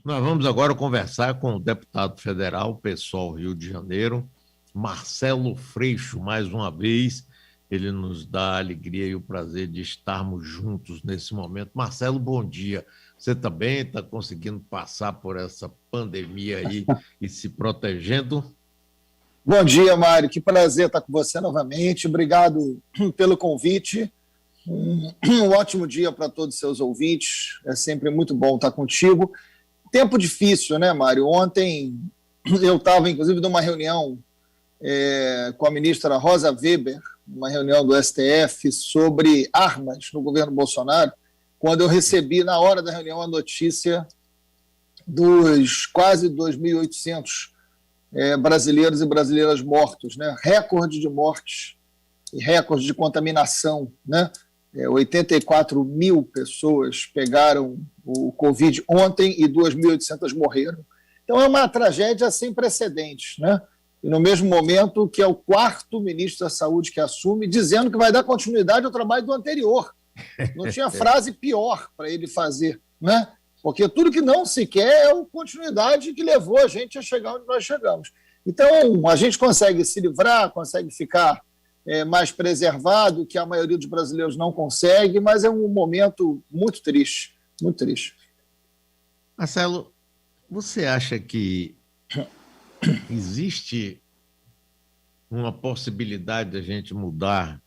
Nós vamos agora conversar com o deputado federal, PSOL Rio de Janeiro, Marcelo Freixo, mais uma vez. Ele nos dá a alegria e o prazer de estarmos juntos nesse momento. Marcelo, bom dia. Você está bem? Está conseguindo passar por essa pandemia aí e se protegendo? Bom dia, Mário. Que prazer estar com você novamente. Obrigado pelo convite. Um ótimo dia para todos os seus ouvintes. É sempre muito bom estar contigo. Tempo difícil, né, Mário? Ontem eu estava, inclusive, numa reunião com a ministra Rosa Weber, uma reunião do STF sobre armas no governo Bolsonaro, quando eu recebi, na hora da reunião, a notícia dos quase 2.800 brasileiros e brasileiras mortos, né? Recorde de mortes e recorde de contaminação, né? 84 mil pessoas pegaram o Covid ontem e 2.800 morreram. Então é uma tragédia sem precedentes, né? E no mesmo momento que é o quarto ministro da Saúde que assume, dizendo que vai dar continuidade ao trabalho do anterior. Não tinha frase pior para ele fazer, né? Porque tudo que não se quer é a continuidade que levou a gente a chegar onde nós chegamos. Então, a gente consegue se livrar, consegue ficar mais preservado, que a maioria dos brasileiros não consegue, mas é um momento muito triste, muito triste. Marcelo, você acha que existe uma possibilidade de a gente mudar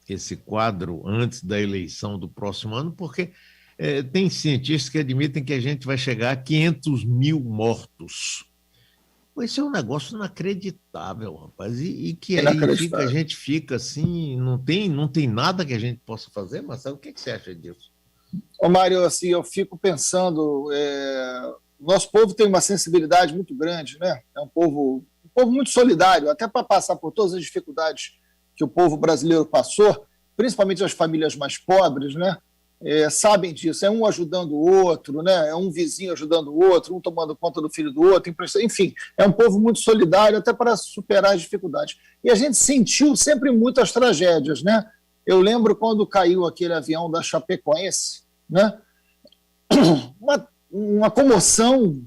esse quadro antes da eleição do próximo ano? Porque tem cientistas que admitem que a gente vai chegar a 500 mil mortos. Isso é um negócio inacreditável, rapaz. E que aí a gente fica assim, não tem nada que a gente possa fazer, Marcelo? O que você acha disso? Ô, Mário, assim, eu fico pensando, nosso povo tem uma sensibilidade muito grande, né? É um povo muito solidário, até para passar por todas as dificuldades que o povo brasileiro passou, principalmente as famílias mais pobres, né? Sabem disso, é um ajudando o outro, né? É um vizinho ajudando o outro, um tomando conta do filho do outro, enfim, é um povo muito solidário até para superar as dificuldades. E a gente sentiu sempre muitas tragédias, né? Eu lembro quando caiu aquele avião da Chapecoense, né? Uma comoção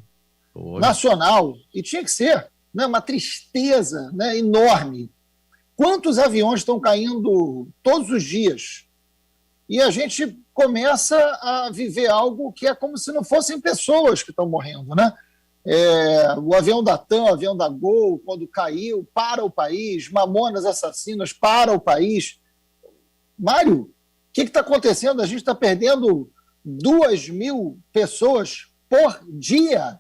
nacional, e tinha que ser, né? Uma tristeza, né? Enorme. Quantos aviões estão caindo todos os dias? E a gente começa a viver algo que é como se não fossem pessoas que estão morrendo, né? O avião da TAM, o avião da Gol, quando caiu, para o país, Mamonas Assassinas, para o país. Mário, o que está acontecendo? A gente está perdendo 2.000 pessoas por dia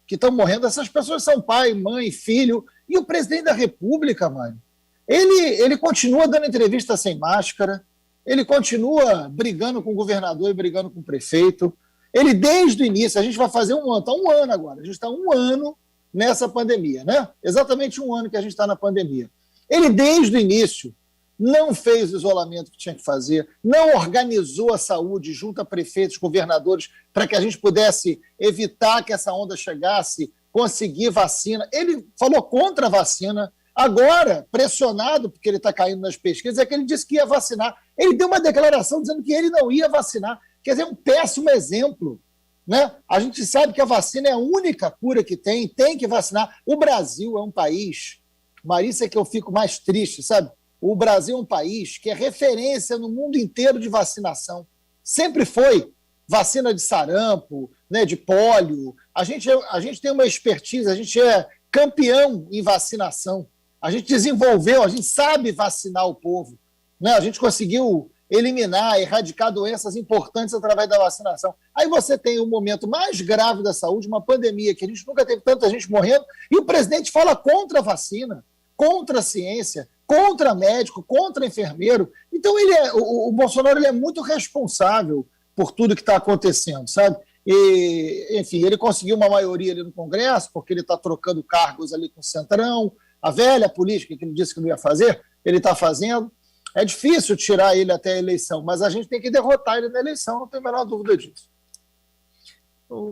que estão morrendo. Essas pessoas são pai, mãe, filho, e o presidente da República, Mário, ele continua dando entrevista sem máscara, ele continua brigando com o governador e brigando com o prefeito. Ele, desde o início, a gente vai fazer um ano, está um ano agora, a gente está um ano nessa pandemia, né? Exatamente um ano que a gente está na pandemia. Ele, desde o início, não fez o isolamento que tinha que fazer, não organizou a saúde junto a prefeitos, governadores, para que a gente pudesse evitar que essa onda chegasse, conseguir vacina. Ele falou contra a vacina. Agora, pressionado, porque ele está caindo nas pesquisas, é que ele disse que ia vacinar. Ele deu uma declaração dizendo que ele não ia vacinar. Quer dizer, um péssimo exemplo, né? A gente sabe que a vacina é a única cura que tem que vacinar. O Brasil é um país, Marisa, é que eu fico mais triste, sabe? O Brasil é um país que é referência no mundo inteiro de vacinação. Sempre foi. Vacina de sarampo, né, de pólio. A gente tem uma expertise, a gente é campeão em vacinação. A gente desenvolveu, a gente sabe vacinar o povo, né? A gente conseguiu eliminar, erradicar doenças importantes através da vacinação. Aí você tem o momento mais grave da saúde, uma pandemia, que a gente nunca teve tanta gente morrendo, e o presidente fala contra a vacina, contra a ciência, contra médico, contra enfermeiro. Então o Bolsonaro ele é muito responsável por tudo que está acontecendo, sabe? E, enfim, ele conseguiu uma maioria ali no Congresso, porque ele está trocando cargos ali com o Centrão. A velha política que ele disse que não ia fazer, ele está fazendo. É difícil tirar ele até a eleição, mas a gente tem que derrotar ele na eleição, não tem a menor dúvida disso.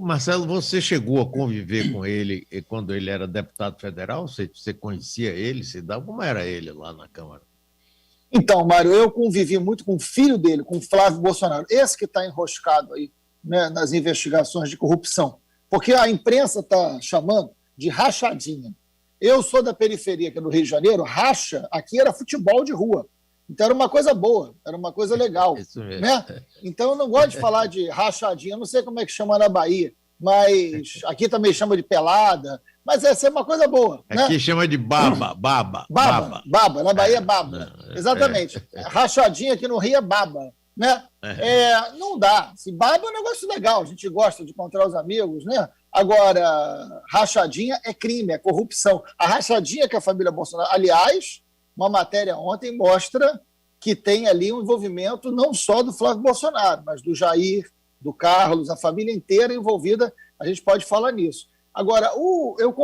Marcelo, você chegou a conviver com ele quando ele era deputado federal? Você conhecia ele? Como era ele lá na Câmara? Então, Mário, eu convivi muito com o filho dele, com o Flávio Bolsonaro, esse que está enroscado aí né, nas investigações de corrupção, porque a imprensa está chamando de rachadinha. Eu sou da periferia aqui do Rio de Janeiro, racha aqui era futebol de rua. Então era uma coisa boa, era uma coisa legal. Isso mesmo. Né? Então eu não gosto de falar de rachadinha, eu não sei como é que chama na Bahia, mas aqui também chama de pelada, mas essa é uma coisa boa. Aqui né? chama de baba. Baba, na Bahia é baba. Exatamente. Rachadinha aqui no Rio é baba. Né? Não dá. Baba é um negócio legal, a gente gosta de encontrar os amigos, né? Agora, rachadinha é crime, é corrupção. A rachadinha que a família Bolsonaro... Aliás, uma matéria ontem mostra que tem ali um envolvimento não só do Flávio Bolsonaro, mas do Jair, do Carlos, a família inteira envolvida, a gente pode falar nisso. Agora, eu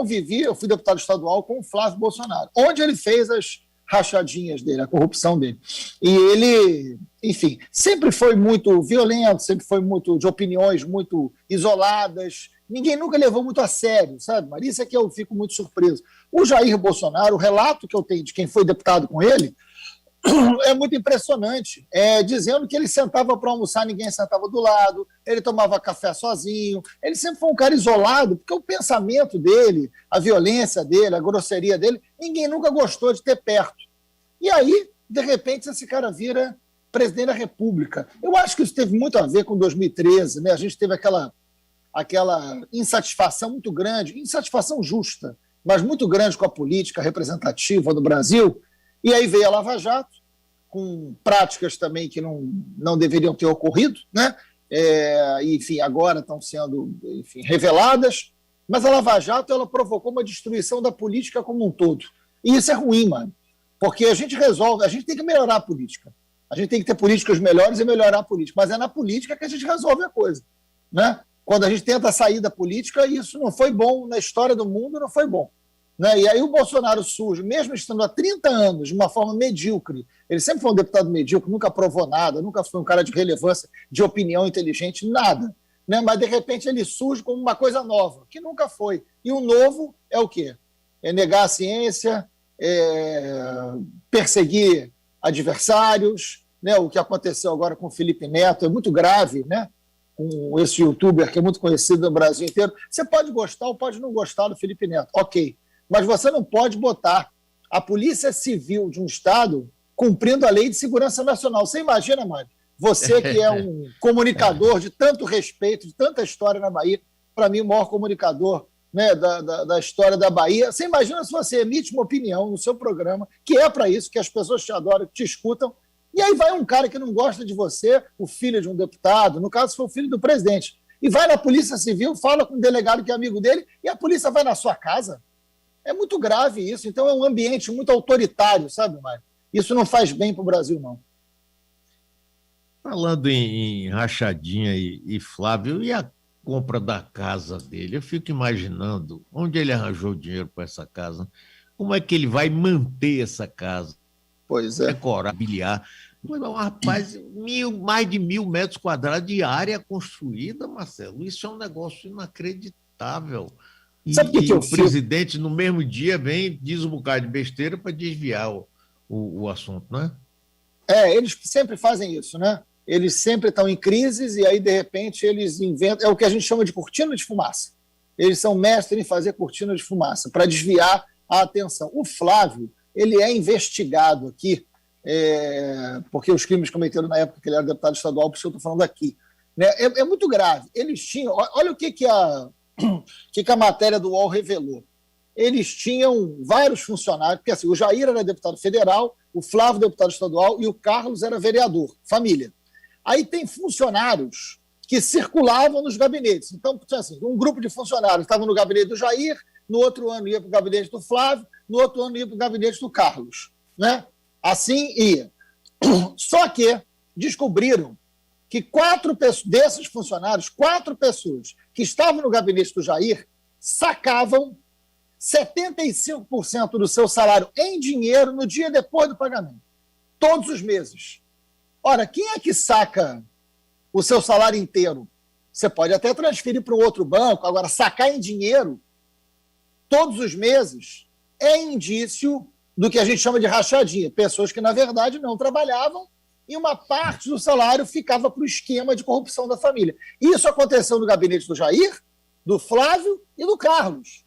fui deputado estadual com o Flávio Bolsonaro, onde ele fez as rachadinhas dele, a corrupção dele. E ele, enfim, sempre foi muito violento, sempre foi muito de opiniões muito isoladas, ninguém nunca levou muito a sério, sabe, Maria? Isso é que eu fico muito surpreso. O Jair Bolsonaro, o relato que eu tenho de quem foi deputado com ele, é muito impressionante, dizendo que ele sentava para almoçar, ninguém sentava do lado, ele tomava café sozinho, ele sempre foi um cara isolado, porque o pensamento dele, a violência dele, a grosseria dele, ninguém nunca gostou de ter perto. E aí, de repente, esse cara vira presidente da República. Eu acho que isso teve muito a ver com 2013, né? A gente teve aquela insatisfação muito grande, insatisfação justa, mas muito grande com a política representativa do Brasil. E aí veio a Lava Jato, com práticas também que não deveriam ter ocorrido, né? Enfim, agora estão sendo reveladas, mas a Lava Jato ela provocou uma destruição da política como um todo. E isso é ruim, mano, porque a gente tem que melhorar a política. A gente tem que ter políticas melhores e melhorar a política, mas é na política que a gente resolve a coisa, né? Quando a gente tenta sair da política, isso não foi bom na história do mundo, não foi bom. Né? E aí o Bolsonaro surge, mesmo estando há 30 anos, de uma forma medíocre. Ele sempre foi um deputado medíocre, nunca aprovou nada, nunca foi um cara de relevância, de opinião inteligente, nada. Né? Mas, de repente, ele surge como uma coisa nova, que nunca foi. E o novo é o quê? É negar a ciência, perseguir adversários, né? O que aconteceu agora com o Felipe Neto é muito grave, né? Com esse youtuber que é muito conhecido no Brasil inteiro. Você pode gostar ou pode não gostar do Felipe Neto, ok. Mas você não pode botar a Polícia Civil de um Estado cumprindo a Lei de Segurança Nacional. Você imagina, Mário? Você que é um comunicador de tanto respeito, de tanta história na Bahia, para mim o maior comunicador, né, da história da Bahia. Você imagina se você emite uma opinião no seu programa, que é para isso, que as pessoas te adoram, te escutam, e aí vai um cara que não gosta de você, o filho de um deputado, no caso foi o filho do presidente, e vai na Polícia Civil, fala com um delegado que é amigo dele, e a polícia vai na sua casa. É muito grave isso. Então é um ambiente muito autoritário, sabe, Mário? Isso não faz bem para o Brasil, não. Falando em rachadinha e Flávio, e a compra da casa dele? Eu fico imaginando onde ele arranjou dinheiro para essa casa. Como é que ele vai manter essa casa? Pois é. Decorar, biliar. Rapaz, mais de 1.000 metros quadrados de área construída, Marcelo. Isso é um negócio inacreditável. Sabe que o presidente, no mesmo dia, vem diz um bocado de besteira para desviar o assunto, né? Eles sempre fazem isso, né? Eles sempre estão em crises e aí, de repente, eles inventam... É o que a gente chama de cortina de fumaça. Eles são mestres em fazer cortina de fumaça para desviar a atenção. O Flávio, ele é investigado aqui, porque os crimes cometidos na época que ele era deputado estadual, por isso eu estou falando aqui. Né? É muito grave. Eles tinham... Olha o que a matéria do UOL revelou. Eles tinham vários funcionários, porque assim, o Jair era deputado federal, o Flávio deputado estadual e o Carlos era vereador, família. Aí tem funcionários que circulavam nos gabinetes. Então, assim, um grupo de funcionários estava no gabinete do Jair, no outro ano ia para o gabinete do Flávio, no outro ano ia para o gabinete do Carlos. Né? Assim ia. Só que descobriram que 4 desses funcionários, 4 pessoas que estavam no gabinete do Jair, sacavam 75% do seu salário em dinheiro no dia depois do pagamento. Todos os meses. Ora, quem é que saca o seu salário inteiro? Você pode até transferir para um outro banco, agora sacar em dinheiro todos os meses é indício do que a gente chama de rachadinha. Pessoas que, na verdade, não trabalhavam e uma parte do salário ficava para o esquema de corrupção da família. Isso aconteceu no gabinete do Jair, do Flávio e do Carlos.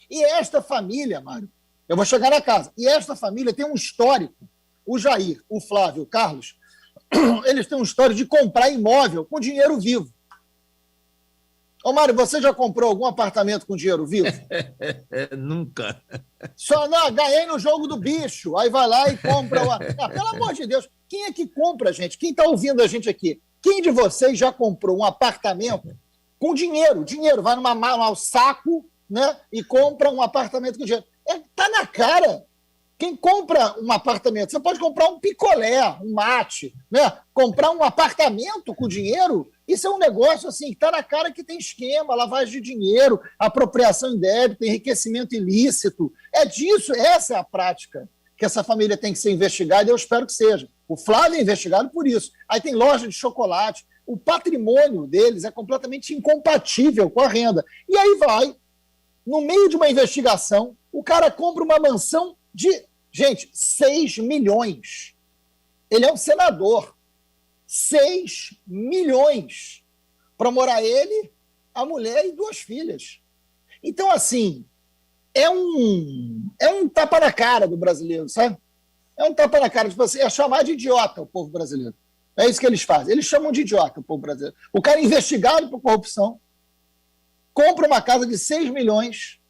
E esta família, Mário, eu vou chegar na casa, e esta família tem um histórico. O Jair, o Flávio, o Carlos, eles têm um histórico de comprar imóvel com dinheiro vivo. Ô, Mário, você já comprou algum apartamento com dinheiro vivo? Nunca. Só não, ganhei no jogo do bicho. Aí vai lá e compra. Pelo amor de Deus, quem é que compra, gente? Quem está ouvindo a gente aqui? Quem de vocês já comprou um apartamento com dinheiro? Dinheiro, vai num saco, né, e compra um apartamento com dinheiro. Tá na cara. Quem compra um apartamento, você pode comprar um picolé, um mate, né? Comprar um apartamento com dinheiro, isso é um negócio assim, que está na cara que tem esquema, lavagem de dinheiro, apropriação indébita, enriquecimento ilícito. É disso, essa é a prática que essa família tem que ser investigada e eu espero que seja. O Flávio é investigado por isso. Aí tem loja de chocolate, o patrimônio deles é completamente incompatível com a renda. E aí vai, no meio de uma investigação, o cara compra uma mansão de, gente, 6 milhões. Ele é um senador. 6 milhões para morar ele, a mulher e 2 filhas. Então, assim, é um tapa na cara do brasileiro, sabe? É um tapa na cara. Tipo assim, é chamar de idiota o povo brasileiro. É isso que eles fazem. Eles chamam de idiota o povo brasileiro. O cara é investigado por corrupção, compra uma casa de 6 milhões,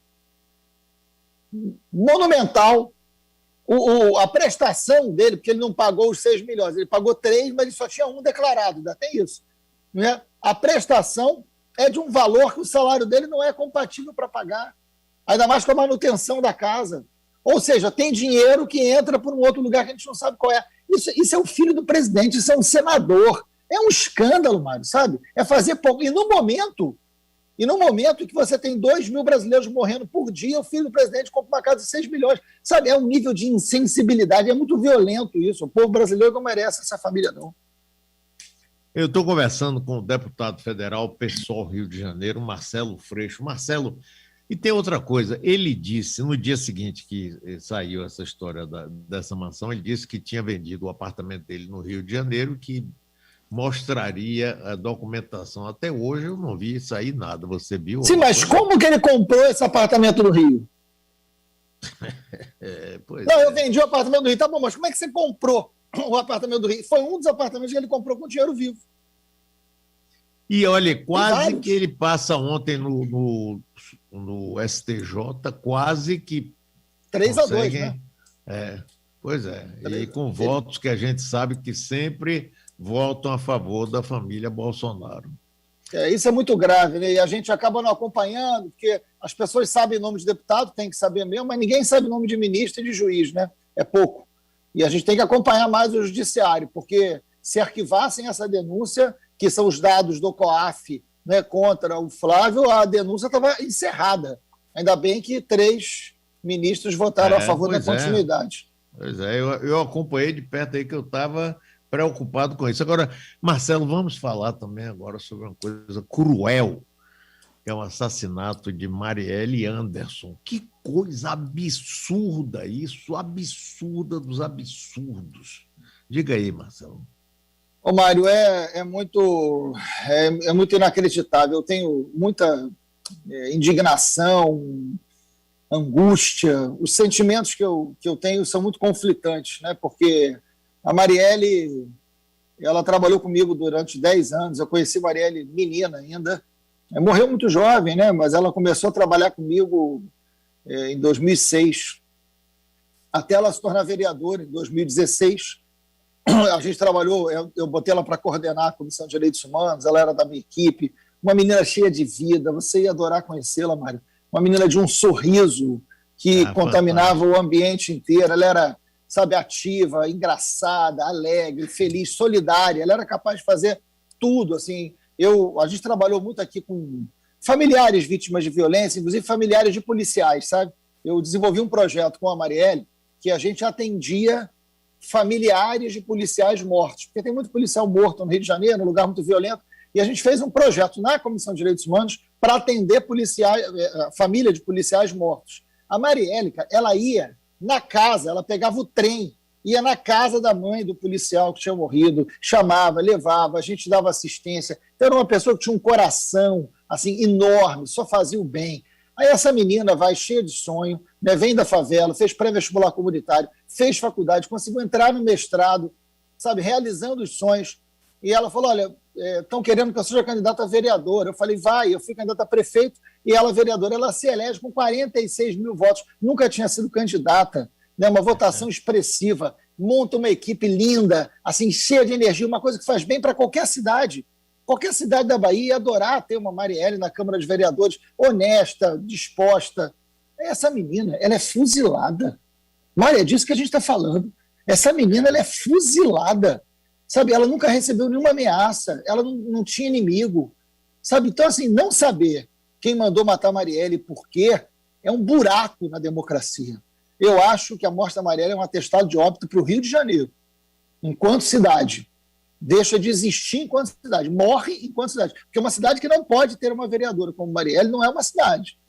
monumental. A prestação dele, porque ele não pagou os 6 milhões, ele pagou 3, mas ele só tinha 1 declarado, ainda tem isso. Né? A prestação é de um valor que o salário dele não é compatível para pagar, ainda mais com a manutenção da casa. Ou seja, tem dinheiro que entra por um outro lugar que a gente não sabe qual é. Isso é o filho do presidente, isso é um senador. É um escândalo, Mário, sabe? É fazer pouco. E no momento que você tem 2 mil brasileiros morrendo por dia, o filho do presidente compra uma casa de 6 milhões. Sabe, é um nível de insensibilidade, é muito violento isso. O povo brasileiro não merece essa família, não. Eu estou conversando com o deputado federal PSOL Rio de Janeiro, Marcelo Freixo. Marcelo, e tem outra coisa, ele disse, no dia seguinte que saiu essa história dessa mansão, ele disse que tinha vendido o apartamento dele no Rio de Janeiro, que mostraria a documentação. Até hoje eu não vi sair nada. Você viu? Sim, mas como que ele comprou esse apartamento no Rio? Não, eu vendi o apartamento do Rio. Tá bom, mas como é que você comprou o apartamento do Rio? Foi um dos apartamentos que ele comprou com dinheiro vivo. E olha, quase que ele passa ontem no STJ, quase que 3-2, né? Pois é. E com votos que a gente sabe que sempre votam a favor da família Bolsonaro. Isso é muito grave, né? E a gente acaba não acompanhando, porque as pessoas sabem o nome de deputado, tem que saber mesmo, mas ninguém sabe o nome de ministro e de juiz, né? É pouco. E a gente tem que acompanhar mais o judiciário, porque se arquivassem essa denúncia, que são os dados do COAF, né, contra o Flávio, a denúncia estava encerrada. Ainda bem que 3 ministros votaram a favor da continuidade. Pois é, eu acompanhei de perto aí que eu estava preocupado com isso. Agora, Marcelo, vamos falar também agora sobre uma coisa cruel, que é o assassinato de Marielle Anderson. Que coisa absurda isso, absurda dos absurdos. Diga aí, Marcelo. Ô, Mário, é muito inacreditável. Eu tenho muita indignação, angústia. Os sentimentos que eu tenho são muito conflitantes, né? Porque a Marielle, ela trabalhou comigo durante 10 anos. Eu conheci a Marielle menina ainda. Morreu muito jovem, né? Mas ela começou a trabalhar comigo em 2006, até ela se tornar vereadora em 2016. A gente trabalhou, eu botei ela para coordenar a Comissão de Direitos Humanos, ela era da minha equipe, uma menina cheia de vida, você ia adorar conhecê-la, Mário. Uma menina de um sorriso que contaminava o ambiente inteiro. Ela era, sabe, ativa, engraçada, alegre, feliz, solidária. Ela era capaz de fazer tudo, assim. A gente trabalhou muito aqui com familiares vítimas de violência, inclusive familiares de policiais, sabe? Eu desenvolvi um projeto com a Marielle que a gente atendia familiares de policiais mortos, porque tem muito policial morto no Rio de Janeiro, um lugar muito violento, e a gente fez um projeto na Comissão de Direitos Humanos para atender família de policiais mortos. A Marielle, ela ia na casa, ela pegava o trem ia na casa da mãe do policial que tinha morrido, chamava, levava, a gente dava assistência. Então, era uma pessoa que tinha um coração assim enorme, só fazia o bem. Aí essa menina vai cheia de sonho, né, vem da favela, fez pré-vestibular comunitário, fez faculdade, conseguiu entrar no mestrado, sabe, realizando os sonhos. E ela falou, olha, estão querendo que eu seja candidata a vereadora. Eu falei, vai, eu fui candidata a prefeito e ela vereadora. Ela se elege com 46 mil votos, nunca tinha sido candidata, né, uma votação expressiva, monta uma equipe linda, assim, cheia de energia, uma coisa que faz bem para qualquer cidade. Qualquer cidade da Bahia ia adorar ter uma Marielle na Câmara de Vereadores, honesta, disposta. Essa menina, ela é fuzilada. Mário, é disso que a gente está falando. Essa menina, ela é fuzilada. Sabe, ela nunca recebeu nenhuma ameaça, ela não tinha inimigo. Sabe, então, assim, não saber quem mandou matar a Marielle e por quê é um buraco na democracia. Eu acho que a morte da Marielle é um atestado de óbito para o Rio de Janeiro, enquanto cidade. Deixa de existir enquanto cidade, morre enquanto cidade. Porque uma cidade que não pode ter uma vereadora como Marielle não é uma cidade.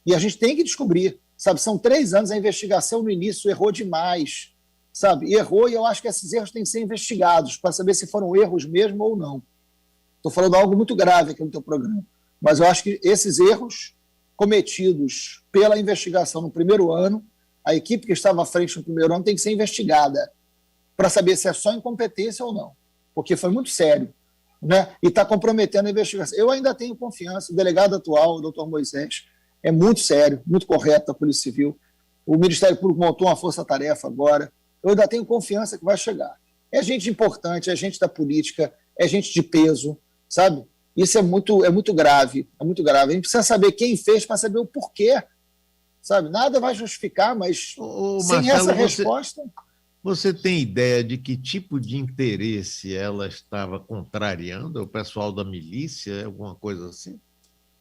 E a gente tem que descobrir, sabe? São 3 anos, a investigação no início errou demais, sabe? Errou e eu acho que esses erros têm que ser investigados para saber se foram erros mesmo ou não. Estou falando algo muito grave aqui no teu programa. Mas eu acho que esses erros cometidos pela investigação no primeiro ano, a equipe que estava à frente no primeiro ano tem que ser investigada para saber se é só incompetência ou não. Porque foi muito sério, né? E está comprometendo a investigação. Eu ainda tenho confiança, o delegado atual, o doutor Moisés, é muito sério, muito correto da Polícia Civil. O Ministério Público montou uma força-tarefa agora. Eu ainda tenho confiança que vai chegar. É gente importante, é gente da política, é gente de peso, sabe? Isso é muito grave, é muito grave. A gente precisa saber quem fez para saber o porquê, sabe? Nada vai justificar, mas sem Marcelo, essa resposta... Você tem ideia de que tipo de interesse ela estava contrariando? O pessoal da milícia, alguma coisa assim?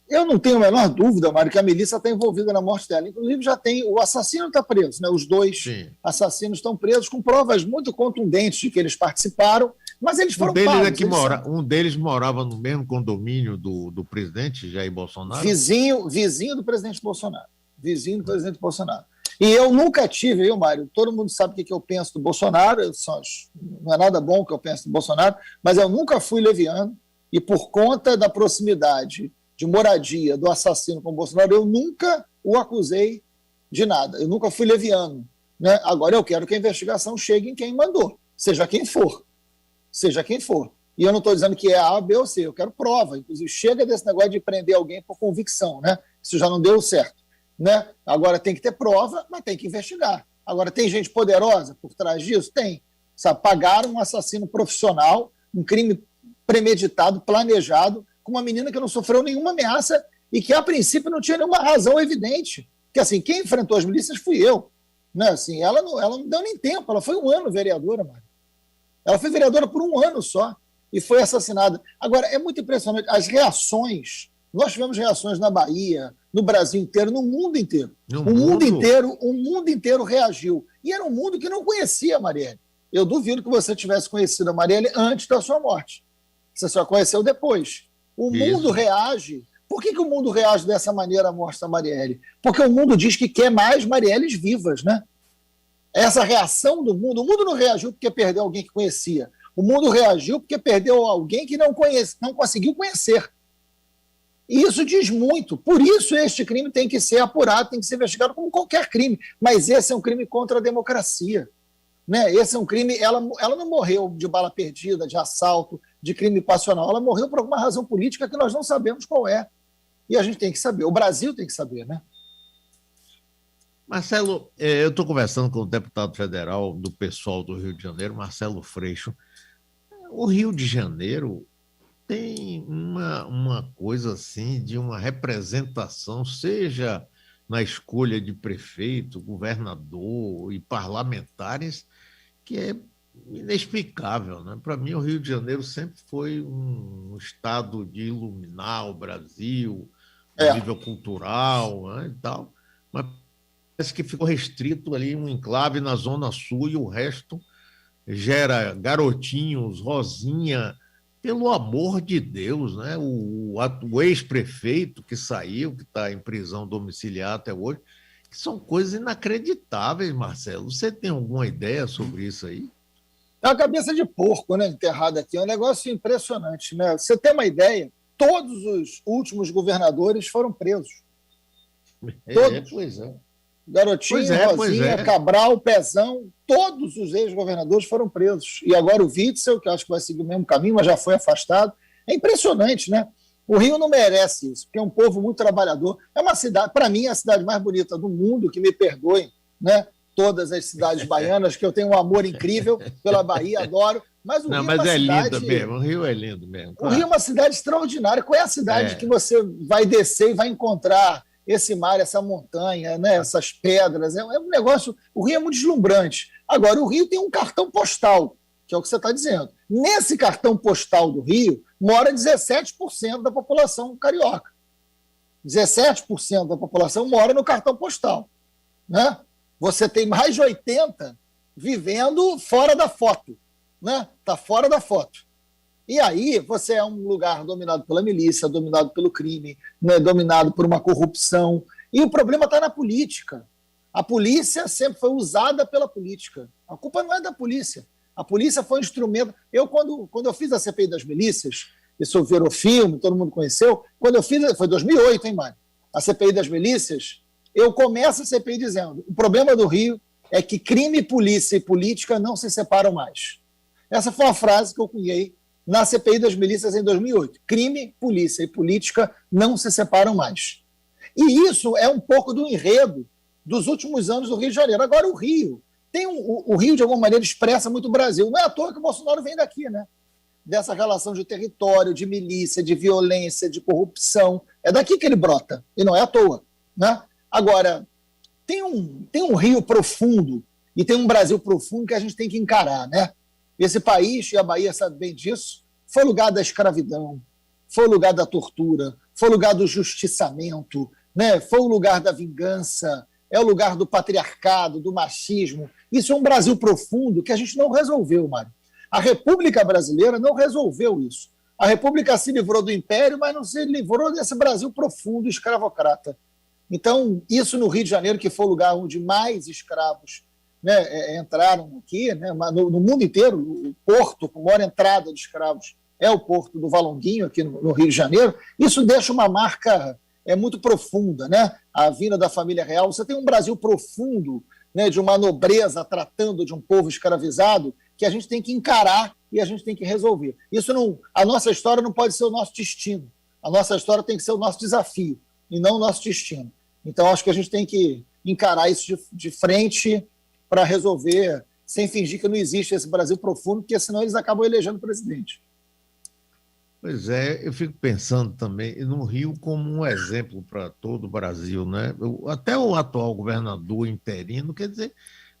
Eu não tenho a menor dúvida, Mário, que a milícia está envolvida na morte dela. Inclusive, já tem. O assassino está preso, né? Os 2 assassinos estão presos com provas muito contundentes de que eles participaram, mas eles foram pagos. Um deles morava no mesmo condomínio do presidente Jair Bolsonaro? Vizinho do presidente Bolsonaro. Vizinho do presidente Bolsonaro. E eu nunca tive, Mário, todo mundo sabe o que eu penso do Bolsonaro, não é nada bom o que eu penso do Bolsonaro, mas eu nunca fui leviano e por conta da proximidade de moradia do assassino com o Bolsonaro, eu nunca o acusei de nada, eu nunca fui leviano, né? Agora eu quero que a investigação chegue em quem mandou, seja quem for. E eu não estou dizendo que é A, B ou C, eu quero prova, inclusive chega desse negócio de prender alguém por convicção, né? Isso já não deu certo. Né? Agora tem que ter prova, mas tem que investigar. Agora tem gente poderosa por trás disso? Tem. Sabe, pagaram um assassino profissional, um crime premeditado, planejado, com uma menina que não sofreu nenhuma ameaça e que a princípio não tinha nenhuma razão evidente. Porque assim, quem enfrentou as milícias fui eu. Né? Assim, ela não deu nem tempo, ela foi 1 ano vereadora, mano. Ela foi vereadora por 1 ano só e foi assassinada. Agora, é muito impressionante as reações. Nós tivemos reações na Bahia, no Brasil inteiro, no mundo inteiro. O mundo inteiro reagiu. E era um mundo que não conhecia a Marielle. Eu duvido que você tivesse conhecido a Marielle antes da sua morte. Você só conheceu depois. O mundo reage. Por que o mundo reage dessa maneira à morte da Marielle? Porque o mundo diz que quer mais Marielles vivas, né? Essa reação do mundo. O mundo não reagiu porque perdeu alguém que conhecia. O mundo reagiu porque perdeu alguém que não conseguiu conhecer. E isso diz muito. Por isso este crime tem que ser apurado, tem que ser investigado como qualquer crime. Mas esse é um crime contra a democracia. Né? Esse é um crime... Ela não morreu de bala perdida, de assalto, de crime passional. Ela morreu por alguma razão política que nós não sabemos qual é. E a gente tem que saber. O Brasil tem que saber, né? Marcelo, eu estou conversando com o deputado federal do PSOL do Rio de Janeiro, Marcelo Freixo. O Rio de Janeiro tem uma coisa assim de uma representação, seja na escolha de prefeito, governador e parlamentares, que é inexplicável, né? Para mim, o Rio de Janeiro sempre foi um estado de iluminar o Brasil, no nível cultural, né, e tal, mas parece que ficou restrito ali um enclave na Zona Sul e o resto gera garotinhos, Rosinha. Pelo amor de Deus, né? O ex-prefeito que saiu, que está em prisão domiciliar até hoje, que são coisas inacreditáveis, Marcelo. Você tem alguma ideia sobre isso aí? É uma cabeça de porco, né, enterrada aqui. É um negócio impressionante, né? Você tem uma ideia? Todos os últimos governadores foram presos. Todos. Pois é. Garotinho, Rosinha, Cabral, Pezão, todos os ex-governadores foram presos. E agora o Witzel, que eu acho que vai seguir o mesmo caminho, mas já foi afastado. É impressionante, né? O Rio não merece isso, porque é um povo muito trabalhador. É uma cidade, para mim, é a cidade mais bonita do mundo, que me perdoem, né? Todas as cidades baianas, que eu tenho um amor incrível pela Bahia, adoro. Mas o Rio mas é uma lindo mesmo, o Rio é lindo mesmo. Claro. O Rio é uma cidade extraordinária. Qual é a cidade que você vai descer e vai encontrar esse mar, essa montanha, né? Essas pedras? É um negócio... O Rio é muito deslumbrante. Agora, o Rio tem um cartão postal, que é o que você está dizendo. Nesse cartão postal do Rio, mora 17% da população carioca. 17% da população mora no cartão postal, né? Você tem mais de 80% vivendo fora da foto, né? Está fora da foto. E aí você é um lugar dominado pela milícia, dominado pelo crime, né? Dominado por uma corrupção. E o problema está na política. A polícia sempre foi usada pela política. A culpa não é da polícia. A polícia foi um instrumento... Quando eu fiz a CPI das milícias, isso virou filme, todo mundo conheceu, quando eu fiz, foi 2008, hein, Mário? A CPI das milícias, eu começo a CPI dizendo: o problema do Rio é que crime, polícia e política não se separam mais. Essa foi uma frase que eu cunhei na CPI das milícias em 2008. Crime, polícia e política não se separam mais. E isso é um pouco do enredo dos últimos anos do Rio de Janeiro. Agora, o Rio o Rio, de alguma maneira, expressa muito o Brasil. Não é à toa que o Bolsonaro vem daqui, né? Dessa relação de território, de milícia, de violência, de corrupção. É daqui que ele brota, e não é à toa, né? Agora, tem um Rio profundo e tem um Brasil profundo que a gente tem que encarar, né? Esse país, e a Bahia sabe bem disso, foi lugar da escravidão, foi o lugar da tortura, foi o lugar do justiçamento, né? Foi o lugar da vingança, é o lugar do patriarcado, do machismo. Isso é um Brasil profundo que a gente não resolveu, Mário. A República Brasileira não resolveu isso. A República se livrou do Império, mas não se livrou desse Brasil profundo, escravocrata. Então, isso no Rio de Janeiro, que foi o lugar onde mais escravos, né, entraram aqui, né, no mundo inteiro, o porto com maior entrada de escravos é o porto do Valonguinho, aqui no Rio de Janeiro. Isso deixa uma marca muito profunda, né? A vinda da família real. Você tem um Brasil profundo, né, de uma nobreza tratando de um povo escravizado, que a gente tem que encarar e a gente tem que resolver. A nossa história não pode ser o nosso destino. A nossa história tem que ser o nosso desafio e não o nosso destino. Então, acho que a gente tem que encarar isso de frente para resolver, sem fingir que não existe esse Brasil profundo, porque senão eles acabam elegendo presidente. Pois é, eu fico pensando também no Rio como um exemplo para todo o Brasil, né? Até o atual governador interino, quer dizer,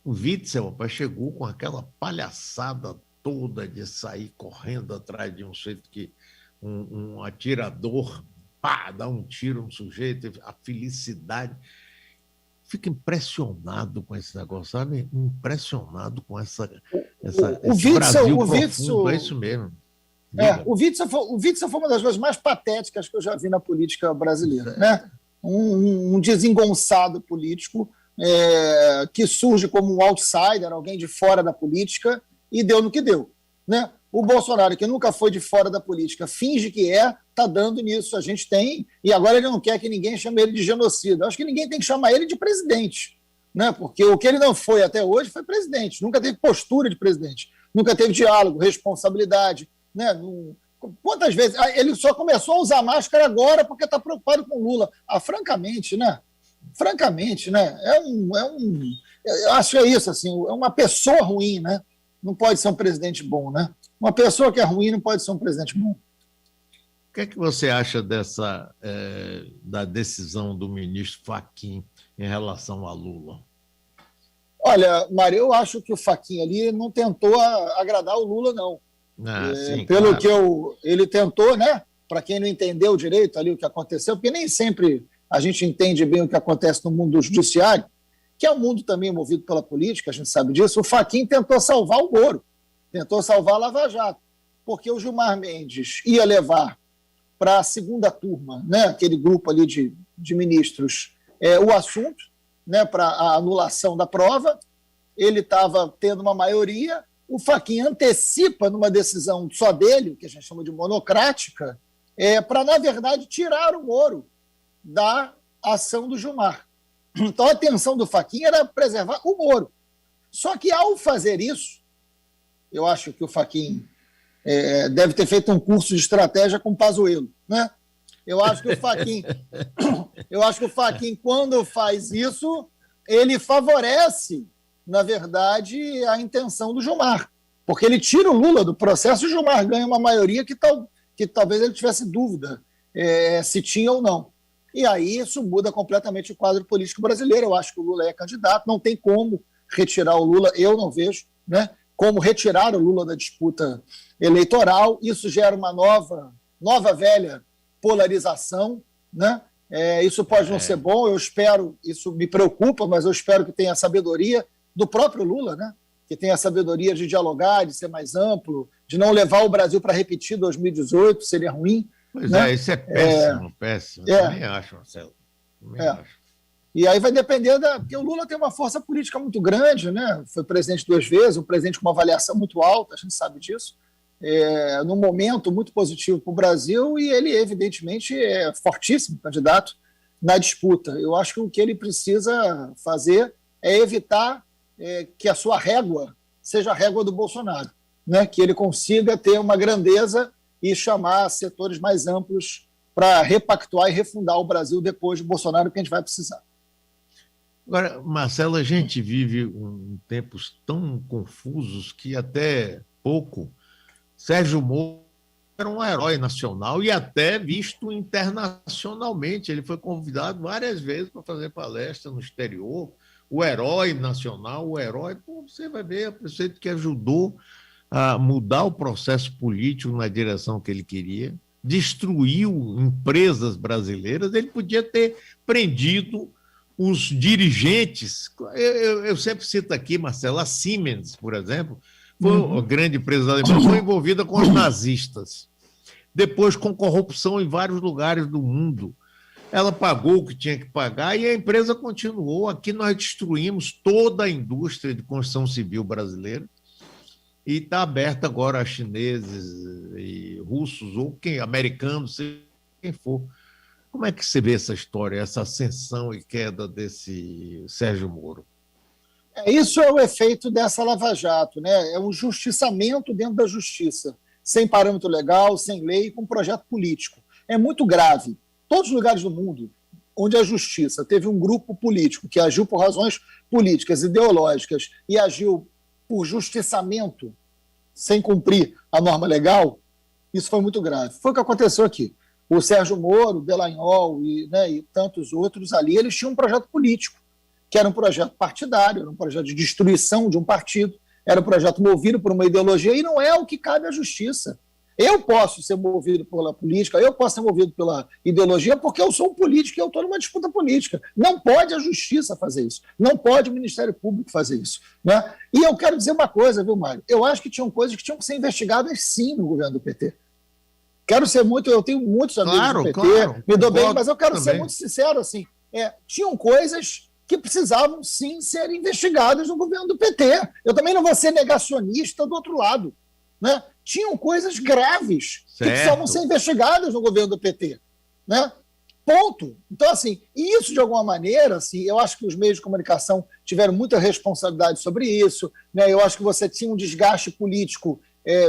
o Witzel, rapaz, chegou com aquela palhaçada toda de sair correndo atrás de um sujeito que um atirador, pá, dá um tiro no sujeito, a felicidade. Fico impressionado com esse negócio, sabe? Impressionado com esse Brasil profundo, é isso mesmo. O Witzel foi uma das coisas mais patéticas que eu já vi na política brasileira, né? Um desengonçado político que surge como um outsider, alguém de fora da política, e deu no que deu, né? O Bolsonaro, que nunca foi de fora da política, finge que está dando nisso. A gente tem, e agora ele não quer que ninguém chame ele de genocida. Eu acho que ninguém tem que chamar ele de presidente, né? Porque o que ele não foi até hoje foi presidente, nunca teve postura de presidente, nunca teve diálogo, responsabilidade, né? Quantas vezes ele só começou a usar máscara agora porque está preocupado com Lula? Francamente, né? Francamente, né? Eu acho que é isso, assim, é uma pessoa ruim, né? Não pode ser um presidente bom, né? Uma pessoa que é ruim não pode ser um presidente bom. O que é que você acha da decisão do ministro Fachin em relação a Lula? Olha, Mário, eu acho que o Fachin ali não tentou agradar o Lula, não. Sim, pelo claro. que ele tentou, né? Para quem não entendeu direito ali o que aconteceu, porque nem sempre a gente entende bem o que acontece no mundo do judiciário, que é um mundo também movido pela política, a gente sabe disso. O Fachin tentou salvar o Moro, tentou salvar a Lava Jato, porque o Gilmar Mendes ia levar para a segunda turma, né, aquele grupo ali de ministros, o assunto, né, para a anulação da prova, ele estava tendo uma maioria, o Fachin antecipa numa decisão só dele, que a gente chama de monocrática, para, na verdade, tirar o Moro da ação do Gilmar. Então, a intenção do Fachin era preservar o Moro. Só que, ao fazer isso, eu acho que o Fachin deve ter feito um curso de estratégia com o Pazuello, né? Eu acho que o Fachin, quando faz isso, ele favorece, na verdade, a intenção do Gilmar, porque ele tira o Lula do processo e o Gilmar ganha uma maioria que talvez ele tivesse dúvida se tinha ou não. E aí isso muda completamente o quadro político brasileiro. Eu acho que o Lula é candidato, não tem como retirar o Lula, eu não vejo, né, como retirar o Lula da disputa eleitoral. Isso gera uma nova velha polarização, né? Isso pode não ser bom, eu espero, isso me preocupa, mas eu espero que tenha a sabedoria do próprio Lula, né? Que tenha a sabedoria de dialogar, de ser mais amplo, de não levar o Brasil para repetir 2018, seria ruim. Pois né? Isso é péssimo, péssimo. Eu também acho, Marcelo. Acho. E aí vai depender porque o Lula tem uma força política muito grande, né? Foi presidente 2 vezes, um presidente com uma avaliação muito alta, a gente sabe disso, num momento muito positivo para o Brasil, e ele, evidentemente, é fortíssimo candidato na disputa. Eu acho que o que ele precisa fazer é evitar que a sua régua seja a régua do Bolsonaro, né? Que ele consiga ter uma grandeza e chamar setores mais amplos para repactuar e refundar o Brasil depois de Bolsonaro, que a gente vai precisar. Agora, Marcelo, a gente vive tempos tão confusos que até pouco Sérgio Moro era um herói nacional e até visto internacionalmente. Ele foi convidado várias vezes para fazer palestra no exterior. O herói nacional, o herói, você vai ver, a prefeito que ajudou a mudar o processo político na direção que ele queria, destruiu empresas brasileiras. Ele podia ter prendido os dirigentes. Eu sempre cito aqui, Marcelo, a Siemens, por exemplo, foi uma grande empresa alemã, foi envolvida com os nazistas. Depois, com corrupção em vários lugares do mundo. Ela pagou o que tinha que pagar e a empresa continuou. Aqui nós destruímos toda a indústria de construção civil brasileira e está aberta agora a chineses e russos ou americanos, seja quem for. Como é que você vê essa história, essa ascensão e queda desse Sérgio Moro? Isso é o efeito dessa Lava Jato, né? É um justiçamento dentro da justiça, sem parâmetro legal, sem lei, com projeto político. É muito grave. Todos os lugares do mundo onde a justiça teve um grupo político que agiu por razões políticas, ideológicas, e agiu por justiçamento, sem cumprir a norma legal, isso foi muito grave. Foi o que aconteceu aqui. O Sérgio Moro, o Dallagnol e tantos outros ali, eles tinham um projeto político, que era um projeto partidário, era um projeto de destruição de um partido, era um projeto movido por uma ideologia, e não é o que cabe à justiça. Eu posso ser movido pela política, eu posso ser movido pela ideologia, porque eu sou um político e eu estou numa disputa política. Não pode a justiça fazer isso, não pode o Ministério Público fazer isso, né? E eu quero dizer uma coisa, viu, Mário? Eu acho que tinham coisas que tinham que ser investigadas, sim, no governo do PT. Eu tenho muitos amigos do PT, me dou bem, mas eu quero ser muito sincero, assim, tinham coisas que precisavam, sim, ser investigadas no governo do PT. Eu também não vou ser negacionista do outro lado, né? Tinham coisas graves que precisavam ser investigadas no governo do PT, né? Ponto. Então, assim, isso de alguma maneira, assim, eu acho que os meios de comunicação tiveram muita responsabilidade sobre isso, né? Eu acho que você tinha um desgaste político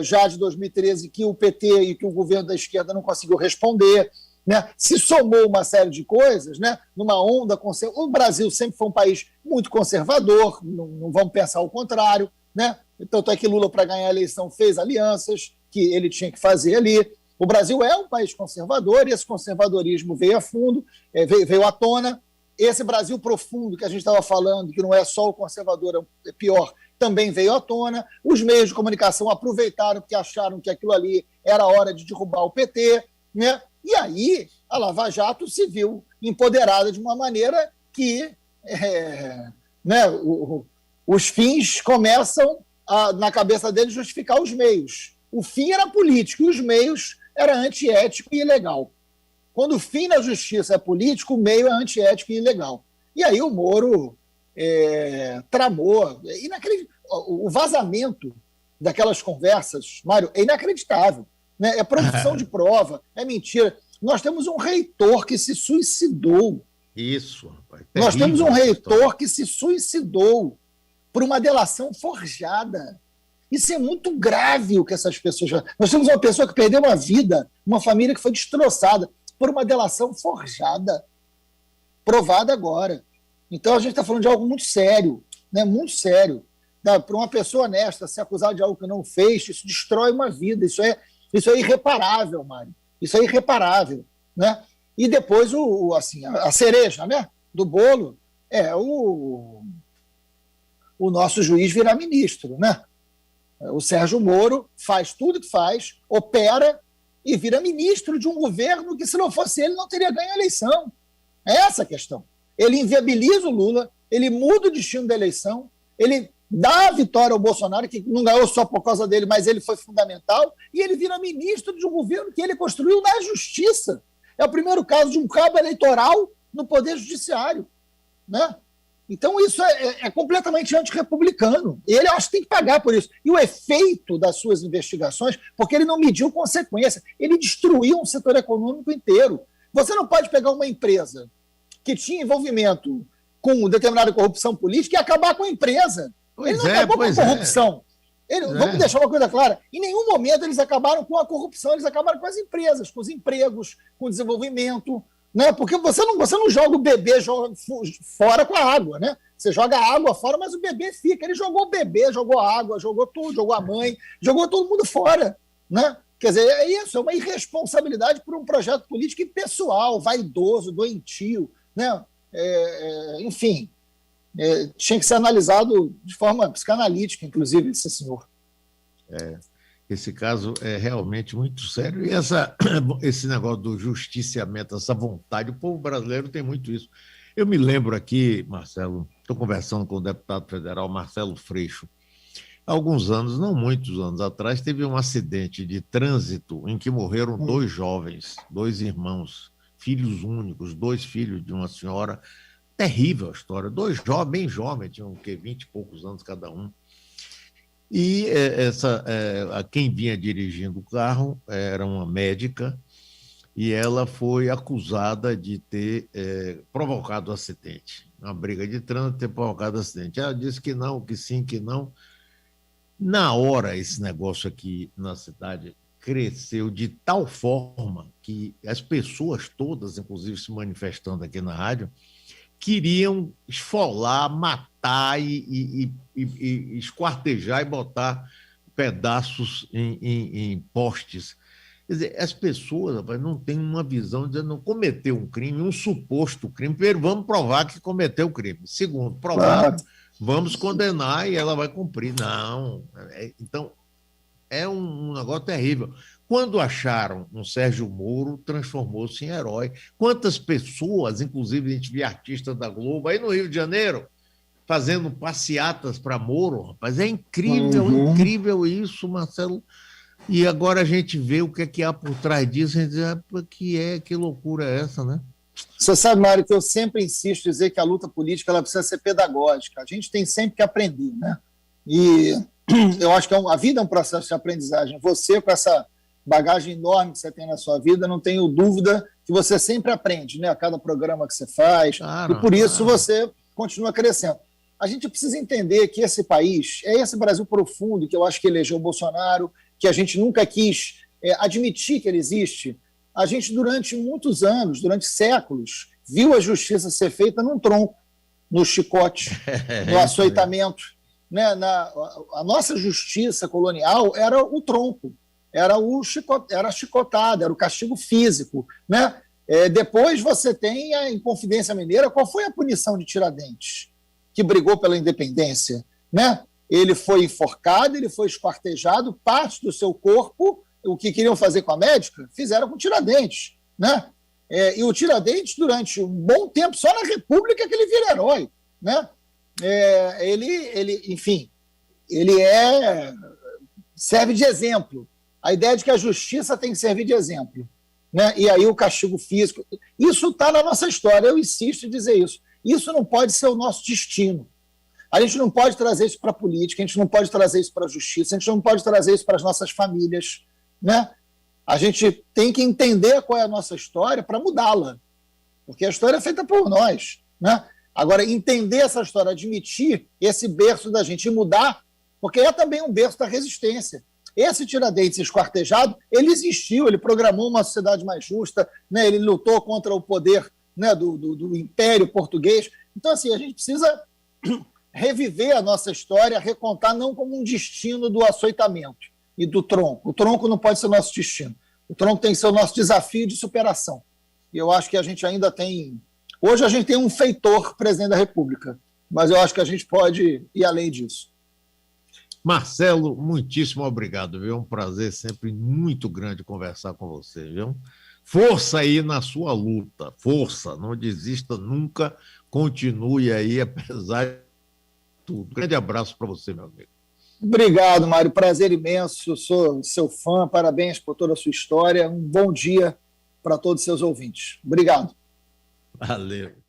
já de 2013 que o PT e que o governo da esquerda não conseguiu responder, né? Se somou uma série de coisas, né? Numa onda o Brasil sempre foi um país muito conservador, não vamos pensar o contrário, né? Tanto é que Lula, para ganhar a eleição, fez alianças que ele tinha que fazer ali. O Brasil é um país conservador e esse conservadorismo veio a fundo, veio à tona. Esse Brasil profundo que a gente estava falando, que não é só o conservador, é pior, também veio à tona. Os meios de comunicação aproveitaram porque acharam que aquilo ali era a hora de derrubar o PT, né? E aí a Lava Jato se viu empoderada de uma maneira que os fins começam na cabeça deles justificar os meios. O fim era político e os meios era antiético e ilegal. Quando o fim na justiça é político, o meio é antiético e ilegal. E aí o Moro tramou. O vazamento daquelas conversas, Mário, é inacreditável. Né? É produção de prova, é mentira. Nós temos um reitor que se suicidou. Isso, rapaz. Nós temos um reitor que se suicidou por uma delação forjada. Isso é muito grave o que essas pessoas... Nós temos uma pessoa que perdeu uma vida, uma família que foi destroçada por uma delação forjada, provada agora. Então a gente está falando de algo muito sério, né? Muito sério. Para uma pessoa honesta ser acusada de algo que não fez, isso destrói uma vida, isso é irreparável, Mário. Isso é irreparável. Né? E depois a cereja, né, do bolo é o nosso juiz virar ministro. Né? O Sérgio Moro faz tudo que faz, opera e vira ministro de um governo que, se não fosse ele, não teria ganho a eleição. É essa a questão. Ele inviabiliza o Lula, ele muda o destino da eleição, ele dá a vitória ao Bolsonaro, que não ganhou só por causa dele, mas ele foi fundamental, e ele vira ministro de um governo que ele construiu na justiça. É o primeiro caso de um cabo eleitoral no Poder Judiciário. Né? Então, isso é completamente antirrepublicano. E ele, acho que tem que pagar por isso. E o efeito das suas investigações, porque ele não mediu consequência, ele destruiu um setor econômico inteiro. Você não pode pegar uma empresa que tinha envolvimento com determinada corrupção política e acabar com a empresa. Ele não acabou com a corrupção. Vamos deixar uma coisa clara. Em nenhum momento eles acabaram com a corrupção, eles acabaram com as empresas, com os empregos, com o desenvolvimento. Né? Porque você não joga o bebê fora com a água. Né? Você joga a água fora, mas o bebê fica. Ele jogou o bebê, jogou a água, jogou tudo, jogou a mãe, jogou todo mundo fora. Né? Quer dizer, é isso, é uma irresponsabilidade por um projeto político impessoal, vaidoso, doentio. Né? Enfim, tinha que ser analisado de forma psicanalítica, inclusive, esse senhor. Esse caso é realmente muito sério. E esse negócio do justiciamento, essa vontade, o povo brasileiro tem muito isso. Eu me lembro aqui, Marcelo, estou conversando com o deputado federal Marcelo Freixo. Há alguns anos, não muitos anos atrás, teve um acidente de trânsito em que morreram 2 jovens, 2 irmãos, filhos únicos, 2 filhos de uma senhora. Terrível a história. 2 jovens, bem jovens, tinham 20 e poucos anos cada um. E quem vinha dirigindo o carro era uma médica e ela foi acusada de ter provocado o acidente. Uma briga de trânsito, ter provocado o acidente. Ela disse que não, que sim, que não. Na hora, esse negócio aqui na cidade cresceu de tal forma que as pessoas todas, inclusive se manifestando aqui na rádio, queriam esfolar, matar e esquartejar e botar pedaços em postes. Quer dizer, as pessoas, rapaz, não têm uma visão de não cometer um crime, um suposto crime. Primeiro, vamos provar que cometeu o crime. Segundo, provar, vamos condenar e ela vai cumprir. Não. Então, é um negócio terrível. Quando acharam um Sérgio Moro, transformou-se em herói. Quantas pessoas, inclusive a gente via artistas da Globo, aí no Rio de Janeiro, fazendo passeatas para Moro, rapaz. É incrível, incrível isso, Marcelo. E agora a gente vê o que há por trás disso, a gente diz, que loucura é essa, né? Você sabe, Mário, que eu sempre insisto em dizer que a luta política ela precisa ser pedagógica. A gente tem sempre que aprender, né? E eu acho que a vida é um processo de aprendizagem. Você, com essa bagagem enorme que você tem na sua vida, não tenho dúvida que você sempre aprende, né? A cada programa que você faz, e por isso você continua crescendo. A gente precisa entender que esse país, é esse Brasil profundo que eu acho que elegeu o Bolsonaro, que a gente nunca quis admitir que ele existe. A gente, durante muitos anos, durante séculos, viu a justiça ser feita num tronco, no chicote, no açoitamento. Né? A nossa justiça colonial era o tronco, era a chicotada, era o castigo físico. Né? Depois você tem a Inconfidência Mineira. Qual foi a punição de Tiradentes, que brigou pela independência? Né? Ele foi enforcado, ele foi esquartejado, parte do seu corpo, o que queriam fazer com a médica, fizeram com Tiradentes. Né? E o Tiradentes, durante um bom tempo, só na República que ele vira herói. Né? Enfim, ele serve de exemplo. A ideia de que a justiça tem que servir de exemplo. Né? E aí o castigo físico. Isso está na nossa história, eu insisto em dizer isso. Isso não pode ser o nosso destino. A gente não pode trazer isso para a política, a gente não pode trazer isso para a justiça, a gente não pode trazer isso para as nossas famílias, né? A gente tem que entender qual é a nossa história para mudá-la, porque a história é feita por nós, né? Agora, entender essa história, admitir esse berço da gente e mudar, porque é também um berço da resistência. Esse Tiradentes esquartejado, ele existiu, ele programou uma sociedade mais justa, né? Ele lutou contra o poder, né, do Império Português. Então, assim, a gente precisa reviver a nossa história, recontar não como um destino do açoitamento e do tronco. O tronco não pode ser o nosso destino. O tronco tem que ser o nosso desafio de superação. E eu acho que a gente ainda tem... Hoje a gente tem um feitor presidente da República, mas eu acho que a gente pode ir além disso. Marcelo, muitíssimo obrigado, viu? É um prazer sempre muito grande conversar com você, viu? Força aí na sua luta, força, não desista nunca, continue aí, apesar de tudo. Grande abraço para você, meu amigo. Obrigado, Mário, prazer imenso, sou seu fã, parabéns por toda a sua história, um bom dia para todos os seus ouvintes. Obrigado. Valeu.